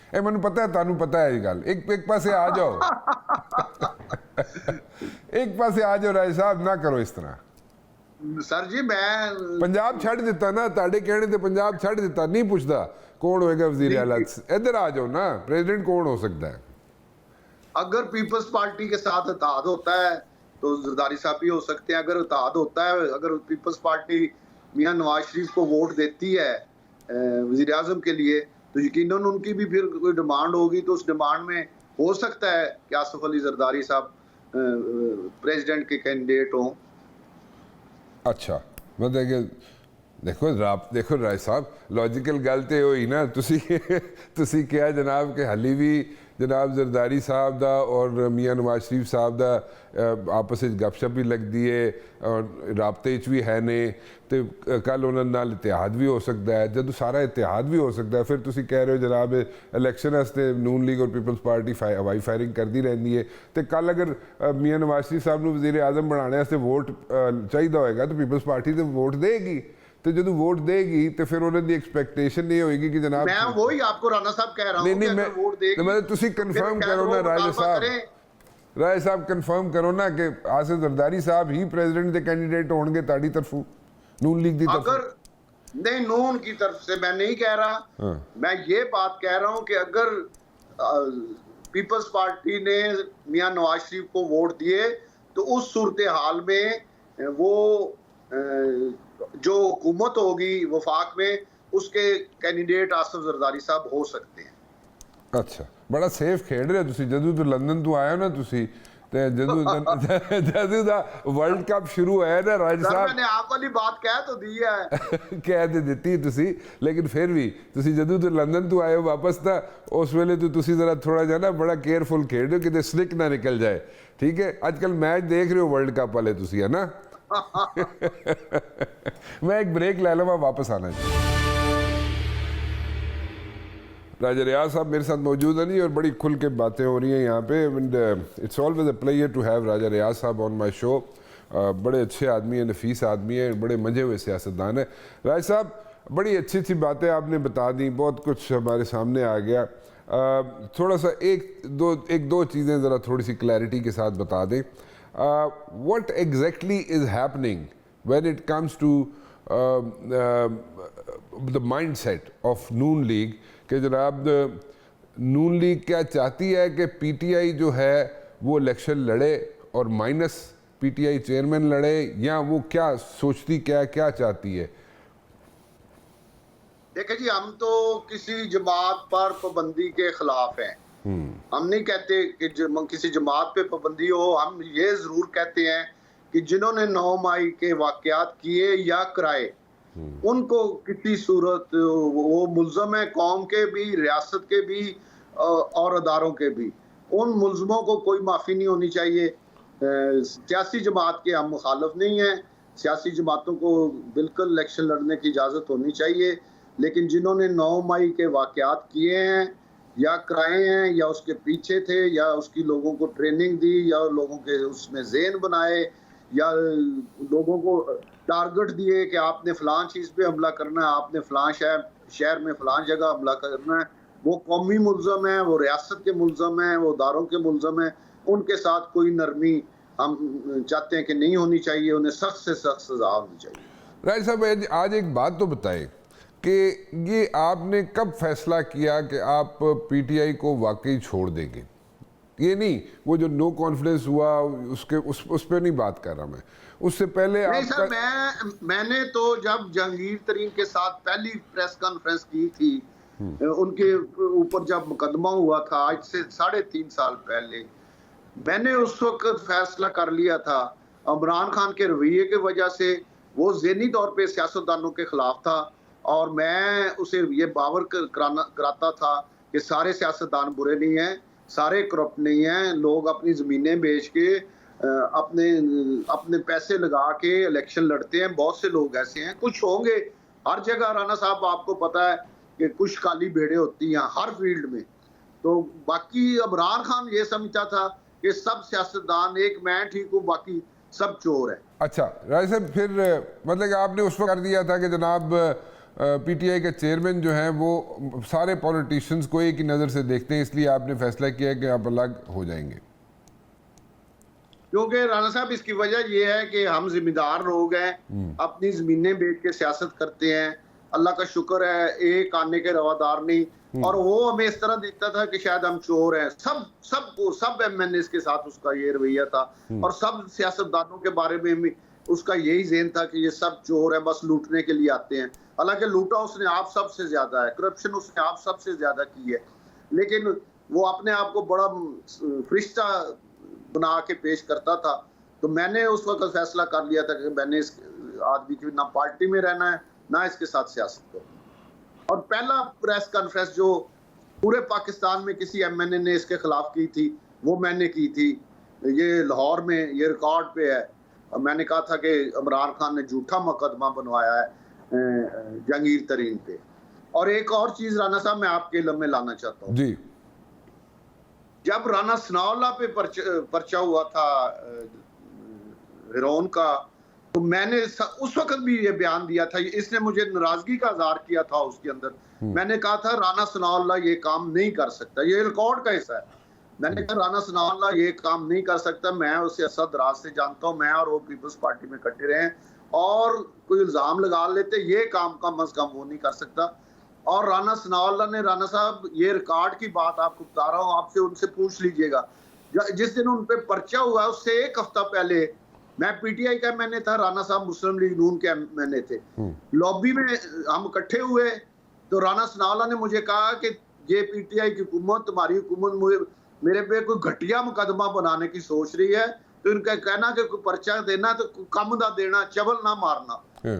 Speaker 1: ਇਹ ਮੈਨੂੰ ਪਤਾ ਹੈ ਤੁਹਾਨੂੰ ਪਤਾ ਹੈ ਇਹ ਗੱਲ। ਇੱਕ ਪਾਸੇ ਆ ਜਾਓ ਇੱਕ ਪਾਸੇ ਆ ਜਾਓ ਰਾਜ ਸਾਹਿਬ, ਨਾ ਕਰੋ ਇਸ ਤਰ੍ਹਾਂ।
Speaker 2: सर जी मैं
Speaker 1: ਪੰਜਾਬ ਛੱਡ ਦਿੱਤਾ ਨਾ, ਤੁਹਾਡੇ ਕਹਿਣੇ ਤੇ ਪੰਜਾਬ ਛੱਡ ਦਿੱਤਾ, ਨਹੀਂ ਪੁੱਛਦਾ ਕੌਣ ਹੋਏਗਾ ਵਜ਼ੀਰ ਆਲਾ। ਇੱਧਰ ਆ जाओ ना, प्रेसिडेंट कौन हो सकता है?
Speaker 2: अगर पीपल्स पार्टी के साथ इत्तेहाद होता है तो जरदारी साहब भी हो सकते हैं। अगर इत्तेहाद होता है, अगर पीपल्स पार्टी मियां नवाज शरीफ को वोट देती है वजीर आजम के लिए, तो यकीनन उनकी भी फिर कोई डिमांड होगी, तो उस डिमांड में हो सकता है कि आसिफ अली जरदारी साहब प्रेसिडेंट के कैंडिडेट हों।
Speaker 1: अच्छा मतलब कि देखो राय साहब, लॉजिकल गल तो होई ना, तुसी क्या जनाब के हली भी जनाब जरदारी साहब दा और मियां नवाज शरीफ साहब दा आपस में गपशप भी लगती है और राबते भी है ने, तो कल उन्होंने नाल इतिहाद भी हो सकता है। जब सारा इतिहाद भी हो सकता है, फिर तुसी कह रहे हो जनाब इलैक्शन वास्ते नून लीग और पीपल्स पार्टी हवाई फायरिंग करती रहती है, तो कल अगर मियां नवाज शरीफ साहब को वजीर आजम बनाने वास्ते वोट चाहिए होएगा तो पीपल्स पार्टी तो वोट देगी, तो जो वोट देगी तो फिर उन्होंने एक्सपेक्टेशन ये होगी कि जनाब
Speaker 2: मैं वही आपको राणा साहब कह रहा हूं कि अगर वोट देगी,
Speaker 1: मतलब तुसी कंफर्म करो ना राय साहब कंफर्म करो ना कि आसिफ जरदारी साहब ही प्रेसिडेंट के कैंडिडेट होंगे ताड़ी तरफों नून लीग की तरफ?
Speaker 2: अगर नहीं, नून की तरफ से मैं नहीं कह रहा।
Speaker 1: हाँ।
Speaker 2: मैं ये बात कह रहा हूं कि अगर पीपल्स पार्टी ने मियां नवाज शरीफ को वोट दिए तो उस सूरत हाल में वो जो हुकूमत होगी वफाक में, उसके कैंडिडेट आसिफ जरदारी साहब हो सकते हैं।
Speaker 1: अच्छा बड़ा सेफ खेड रहे हो तुसी। जदों तो लंदन तो आए हो ना तुसी, ते जदों दा वर्ल्ड कप शुरू होया ना राज साहब,
Speaker 2: मैंने आप वाली बात कह तो दी है
Speaker 1: कह तो दी तुसी, लेकिन फिर भी तुसी जदों तो लंदन तो आए हो वापस, था उस वेले तो तुसी जरा थोड़ा जा ना बड़ा केयरफुल खेड रहे हो कि स्लिक ना निकल जाए। ठीक है, आजकल मैच देख रहे हो वर्ल्ड कप वाले तुसी, है ना? मैं एक ब्रेक ले लूँ, वापस आना जी। राजा रियाज साहब मेरे साथ मौजूद है नहीं, और बड़ी खुल के बातें हो रही हैं यहाँ पे। It's always a pleasure to have Raja Riaz sahab on my show. बड़े अच्छे आदमी हैं, नफीस आदमी हैं, बड़े मजे हुए सियासतदान हैं। राज साहब बड़ी अच्छी अच्छी बातें आपने बता दी, बहुत कुछ हमारे सामने आ गया। थोड़ा सा एक दो चीज़ें ज़रा थोड़ी सी क्लैरिटी के साथ बता दें। What exactly is happening when it comes to the mindset of Noon league कि जनाब नून लीग क्या चाहती है कि पीटीआई जो है वो इलेक्शन लड़े और माइनस पीटीआई चेयरमैन लड़े, या वो क्या सोचती, क्या चाहती है?
Speaker 2: देखिए जी, हम तो किसी जमात पर पाबंदी के खिलाफ हैं। हम नहीं कहते कि किसी जमात पे पाबंदी हो। हम ये जरूर कहते हैं कि जिन्होंने 9 मई के वाकयात किए या कराए, उनको किसी सूरत वो मुल्ज़म है, कौम के भी, रियासत के भी और अदारों के भी। उन मुल्ज़मों को कोई माफ़ी नहीं होनी चाहिए। सियासी जमात के हम मुखालफ नहीं हैं, सियासी जमातों को बिल्कुल इलेक्शन लड़ने की इजाज़त होनी चाहिए, लेकिन जिन्होंने 9 मई के वाकयात किए हैं या कराए हैं या उसके पीछे थे या उसकी लोगों को ट्रेनिंग दी या लोगों के उसमें ज़हन बनाए या लोगों को टारगेट दिए कि आपने फ़लाँ चीज़ पे हमला करना है, आपने फ़लाँ शहर में फ़लाँ जगह हमला करना है, वो कौमी मुल्ज़म है, वो रियासत के मुल्ज़म हैं, वो इदारों के मुल्ज़म हैं। उनके साथ कोई नरमी हम चाहते हैं कि नहीं होनी चाहिए, उन्हें सख्त से सख्त सज़ा होनी चाहिए।
Speaker 1: राज साहब आज एक बात तो बताएं कि ये आपने कब फैसला किया कि आप पीटीआई को वाकई छोड़ देंगे? ये नहीं, वो जो नो कॉन्फिडेंस हुआ उस पर नहीं बात कर रहा मैं, उससे पहले
Speaker 2: नहीं सर, मैंने तो जब जहांगीर तरीन के साथ पहली प्रेस कॉन्फ्रेंस की थी, उनके ऊपर जब मुकदमा हुआ था आज से 3.5 साल पहले, मैंने उस वक्त फैसला कर लिया था। इमरान खान के रवैये की वजह से वो ज़हनी तौर पे सियासतदानों के खिलाफ था और मैं उसे ये बावर कराता था कि सारे सियासतदान बुरे नहीं हैं, सारे करप्ट नहीं हैं। लोग अपनी ज़मीनें बेच के अपने अपने पैसे लगा के इलेक्शन लड़ते हैं। बहुत से लोग ऐसे हैं, कुछ होंगे हर जगह। राणा साहब, आपको पता है कि कुछ काली भेड़ें होती हैं हर फील्ड में। तो बाकी इमरान खान ये समझता था कि सब सियासतदान, एक मैं ठीक हूँ, बाकी सब चोर है।
Speaker 1: अच्छा राय साहब, फिर मतलब कि आपने उस वक्त कर दिया था कि जनाब पीटीआई के चेयरमैन जो हैं वो सारे पॉलिटिशियंस को एक ही नज़र से देखते हैं, इसलिए आपने फैसला किया कि आप अलग हो जाएंगे।
Speaker 2: क्योंकि राणा साहब, इसकी वजह यह है कि हम जिम्मेदार लोग हैं, अपनी जमीनें बेच के सियासत करते हैं। अल्लाह का शुक्र है एक आने के रवादार नहीं, और वो हमें इस तरह देखता था कि शायद हम चोर हैं। सब एमएनए के साथ उसका ये रवैया था, और सब सियासतदानों के बारे में भी उसका यही ज़हन था कि ये सब चोर है, बस लूटने के लिए आते हैं। हालांकि लूटा उसने आप सबसे ज्यादा है, करप्शन उसने आप सबसे ज्यादा की है, लेकिन वो अपने आप को बड़ा फरिश्ता बना के पेश करता था। तो मैंने उस वक्त फैसला कर लिया था कि मैंने इस आदमी की ना पार्टी में रहना है, ना इसके साथ सियासत करना। और पहला प्रेस कॉन्फ्रेंस जो पूरे पाकिस्तान में किसी एमएनए ने इसके खिलाफ की थी, वो मैंने की थी। ये लाहौर में, ये रिकॉर्ड पे है। और मैंने कहा था कि इमरान खान ने झूठा मुकदमा बनवाया है जहांगीर तरीन पे। और एक और चीज राणा साहब मैं आपके इल्म में लाना चाहता हूँ जी। जब राणा सनाउल्लाह पे पर्चा हुआ था हिरोन का, तो मैंने उस वक्त भी ये बयान दिया था। इसने मुझे नाराजगी का इजहार किया था उसके अंदर। मैंने कहा था राणा सनाउल्लाह ये काम नहीं कर सकता, ये रिकॉर्ड का हिस्सा है। मैंने कहा राणा सनाउल्लाह ये काम नहीं कर सकता। मैं उसे असद दराज से जानता हूँ, मैं और वो पीपल्स पार्टी में इकट्ठे रहे, और कोई इल्जाम लगा लेते, ये काम कम अज कम वो नहीं कर सकता। और राणा सनाउल्लाह ने, राणा साहब ये रिकॉर्ड की बात आपको बता रहा हूँ, आपसे उनसे पूछ लीजिएगा, जिस दिन उन पे पर्चा हुआ उससे एक हफ्ता पहले मैं पीटीआई का एमएनए था, राणा साहब मुस्लिम लीग नून के एमएनए थे। लॉबी में हम इकट्ठे हुए, तो राणा सनाउल्लाह ने मुझे कहा कि ये पीटीआई की हुकूमत, तुम्हारी हुकूमत मेरे पे कोई घटिया मुकदमा बनाने की सोच रही है, तो इनका कहना कि कोई पर्चा देना तो कम ना देना, चबल ना मारना।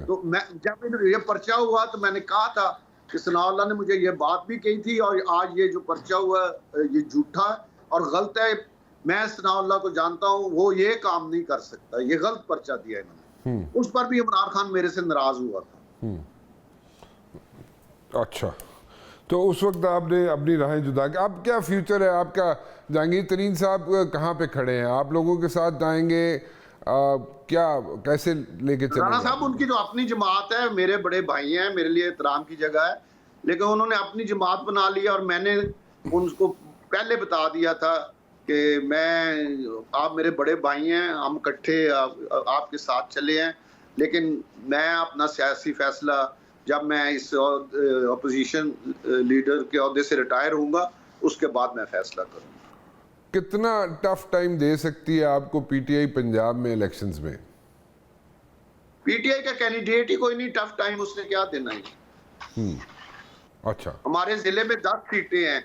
Speaker 2: तो मैं जब ये पर्चा हुआ तो मैंने कहा था कि सनाउल्लाह ने मुझे ये बात भी कही थी, और आज ये जो पर्चा हुआ ये झूठा और गलत है। मैं सनाउल्लाह को जानता हूँ, वो ये काम नहीं कर सकता, ये गलत पर्चा दिया इन्होंने। उस पर भी इमरान खान मेरे से नाराज हुआ था।
Speaker 1: अच्छा, तो उस वक्त आपने अपनी राहें जुदा की। अब क्या फ्यूचर है आपका? जहांगीर तरीन साहब कहाँ पे खड़े हैं? आप लोगों के साथ जाएंगे? क्या कैसे लेके चलेंगे?
Speaker 2: राणा साहब उनकी तो अपनी जमात है, मेरे बड़े भाई हैं, मेरे लिए एहतराम की जगह है, लेकिन उन्होंने अपनी जमात बना लिया। और मैंने उनको पहले बता दिया था कि आप मेरे बड़े भाई हैं, हम इकट्ठे आपके साथ चले हैं, लेकिन मैं अपना सियासी फैसला जब मैं इस अपोजिशन लीडर के ओहदे से रिटायर होऊंगा उसके बाद मैं फैसला करूंगा।
Speaker 1: कितना टफ टाइम दे सकती है आपको पीटीआई पंजाब में इलेक्शंस में?
Speaker 2: पीटीआई का कैंडिडेट ही कोई नहीं, टफ टाइम उसने क्या देना है।
Speaker 1: अच्छा,
Speaker 2: हमारे जिले में 10 सीटें हैं,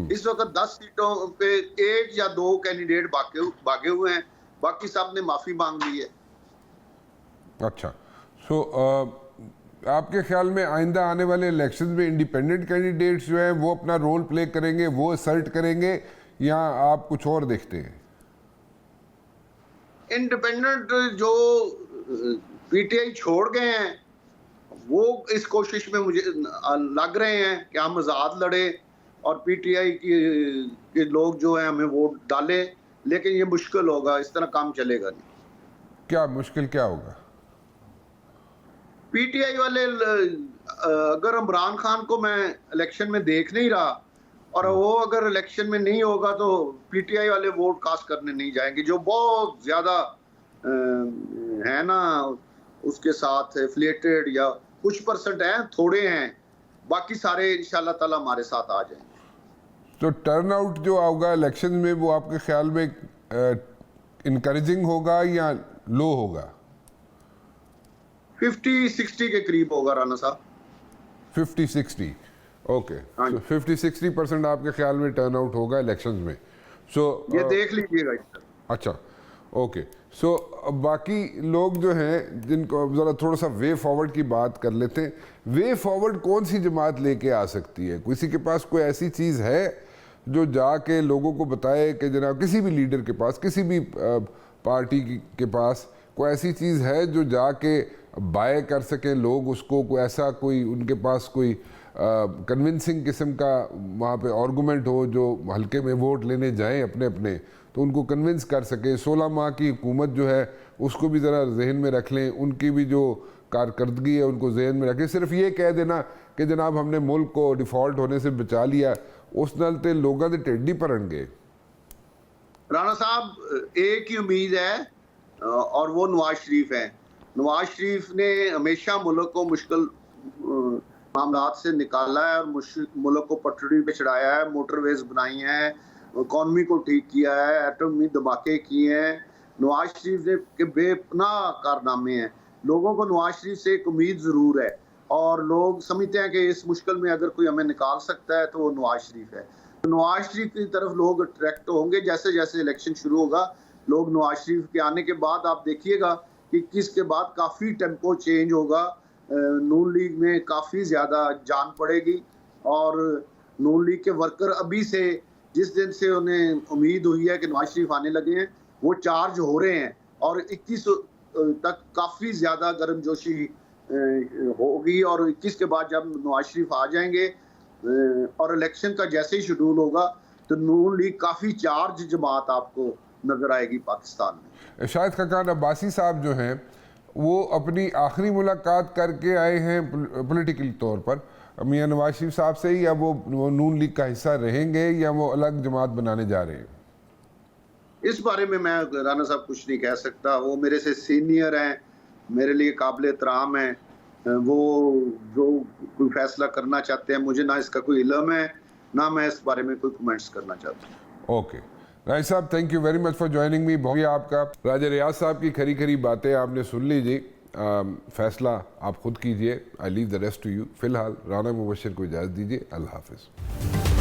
Speaker 2: इस वक्त 10 सीटों पे 1 या 2 कैंडिडेट भागे हुए हैं, बाकी सब ने माफी मांग ली है।
Speaker 1: अच्छा, सो आपके ख्याल में आइंदा आने वाले इलेक्शन में इंडिपेंडेंट कैंडिडेट्स जो हैं वो अपना रोल प्ले करेंगे, वो असर्ट करेंगे, या आप कुछ और देखते हैं?
Speaker 2: इंडिपेंडेंट जो पीटीआई छोड़ गए हैं वो इस कोशिश में मुझे लग रहे हैं कि हम आजाद लड़े और पीटीआई के लोग जो हैं हमें वोट डालें, लेकिन ये मुश्किल होगा, इस तरह काम चलेगा नहीं।
Speaker 1: क्या मुश्किल क्या होगा?
Speaker 2: पीटीआई वाले, अगर इमरान खान को मैं इलेक्शन में देख नहीं रहा और वो अगर इलेक्शन में नहीं होगा तो पीटीआई वाले वोट कास्ट करने नहीं जाएंगे, जो बहुत ज्यादा है ना उसके साथ एफिलिएटेड, या कुछ परसेंट हैं, थोड़े हैं, बाकी सारे इंशाल्लाह ताला हमारे साथ आ जाएंगे।
Speaker 1: तो टर्नआउट जो होगा इलेक्शन में वो आपके ख्याल में इनकरेजिंग होगा या लो होगा?
Speaker 2: 50-60 के करीब होगा राणा साहब।
Speaker 1: 50-60, ओके। 50-60% आपके ख्याल में टर्नआउट होगा इलेक्शंस में। सो
Speaker 2: ये देख लीजिएगा।
Speaker 1: अच्छा, ओके। सो बाकी लोग जो हैं जिनको ज़रा थोड़ा सा वे फॉरवर्ड की बात कर लेते हैं। वे फॉरवर्ड कौन सी जमात लेके आ सकती है? किसी के पास कोई ऐसी चीज़ है जो जाके लोगों को बताए कि जनाब किसी भी लीडर के पास, किसी भी पार्टी के पास कोई ऐसी चीज़ है जो जाके बाय कर सकें लोग उसको, कोई ऐसा कोई उनके पास कोई कन्विंसिंग किस्म का वहाँ पे आर्गूमेंट हो जो हल्के में वोट लेने जाएं अपने अपने, तो उनको कन्विंस कर सके। 16 माह की हुकूमत जो है उसको भी ज़रा जहन में रख लें, उनकी भी जो कारकर्दगी है उनको जहन में रखें। सिर्फ ये कह देना कि जनाब हमने मुल्क को डिफ़ॉल्ट होने से बचा लिया, उस नाल ते लोगों के ढिड ही भरन गए।
Speaker 2: राणा साहब, एक ही उम्मीद है और वो नवाज शरीफ है। नवाज शरीफ ने हमेशा मुल्क को मुश्किल मामलात से निकाला है और मुल्क को पटड़ी पे चढ़ाया है, मोटरवेज बनाई हैं, इकॉनमी को ठीक किया है, एटमी धमाके किए हैं। नवाज शरीफ ने के बेपनाह कारनामे हैं। लोगों को नवाज शरीफ से एक उम्मीद ज़रूर है और लोग समझते हैं कि इस मुश्किल में अगर कोई हमें निकाल सकता है तो वो नवाज शरीफ है। तो नवाज शरीफ की तरफ लोग अट्रैक्ट होंगे। जैसे जैसे इलेक्शन शुरू होगा, लोग नवाज शरीफ के आने के बाद आप देखिएगा कि किसके बाद काफ़ी टेम्पो चेंज होगा। नून लीग में काफ़ी ज़्यादा जान पड़ेगी और नून लीग के वर्कर अभी से, जिस दिन से उन्हें उम्मीद हुई है कि नवाज शरीफ आने लगे हैं, वो चार्ज हो रहे हैं और 21 तक काफ़ी ज़्यादा गर्मजोशी होगी। और 21 के बाद जब नवाज शरीफ आ जाएंगे और इलेक्शन का जैसे ही शेड्यूल होगा तो नून लीग काफ़ी चार्ज जमात आपको नजर आएगी पाकिस्तान में।
Speaker 1: शाहिद खाकान अब्बासी साहब जो हैं वो अपनी आखिरी मुलाकात करके आए हैं पॉलिटिकल तौर पर मियां नवाज शरीफ साहब से, या वो नून लीग का हिस्सा रहेंगे या वो अलग जमात बनाने जा रहे हैं?
Speaker 2: इस बारे में मैं राना साहब कुछ नहीं कह सकता। वो मेरे से सीनियर हैं, मेरे लिए काबिल एहतराम हैं। वो जो कोई फैसला करना चाहते हैं, मुझे ना इसका कोई इल्म है, ना मैं इस बारे में कोई कमेंट्स करना चाहता हूँ।
Speaker 1: ओके राय साहब, thank you very much for joining me. बहुत आपका राजा रियाज साहब की खरी खरी बातें आपने सुन लीजिए, फैसला आप खुद कीजिए। I leave the rest to you. फिलहाल राना मुबशर को इजाज़त दीजिए। अल्लाह हाफिज़।